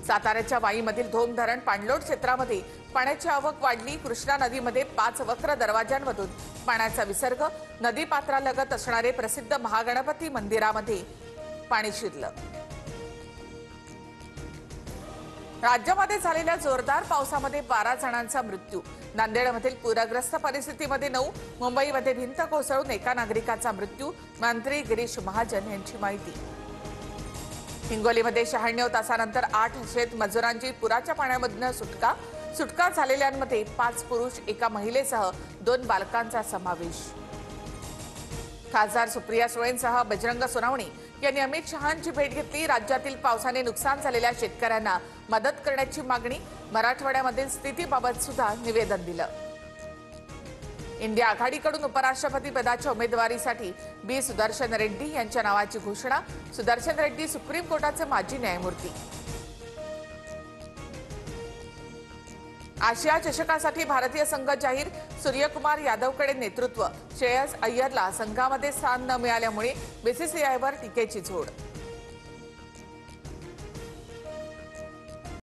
साताऱ्याच्या वाईमधील धोम धरण पाणलोट क्षेत्रामध्ये पाण्याची आवक वाढली। कृष्णा नदीमध्ये 5 वक्र दरवाजांमधून पाण्याचा विसर्ग। नदी पात्रालगत असणारे प्रसिद्ध महागणपती मंदिरामध्ये पाणी शिरलं। राज्यामध्ये झालेल्या जोरदार पावसामध्ये 12 जणांचा मृत्यू। नांदेडमधील पूरग्रस्त परिस्थितीमध्ये 9, मुंबईमध्ये भिंत कोसळून एका नागरिकाचा मृत्यू। मंत्री गिरीश महाजन यांची माहिती। हिंगोलीमध्ये 96 तासानंतर 8 शेतमजुरांची पुराच्या पाण्यामधून सुटका झालेल्यांमध्ये 5 पुरुष, एका महिलेसह 2 बालकांचा समावेश। खासदार सुप्रिया सुळेंसह बजरंग सोनवणे यांनी अमित शहांची भेट घेतली। राज्यातील पावसाने नुकसान झालेल्या शेतकऱ्यांना मदत करण्याची मागणी। मराठवाड्यामधील स्थितीबाबत सुद्धा निवेदन दिलं। इंडिया आघाडीकडून उपराष्ट्रपती पदाच्या उमेदवारीसाठी बी सुदर्शन रेड्डी यांच्या नावाची घोषणा। सुदर्शन रेड्डी सुप्रीम कोर्टाचे माजी न्यायमूर्ती। आशिया चषकासाठी भारतीय संघ जाहीर। सूर्यकुमार यादवकडे नेतृत्व। श्रेयस अय्यरला संघामध्ये स्थान न मिळाल्यामुळे बीसीसीआयवर टीकेची झोड।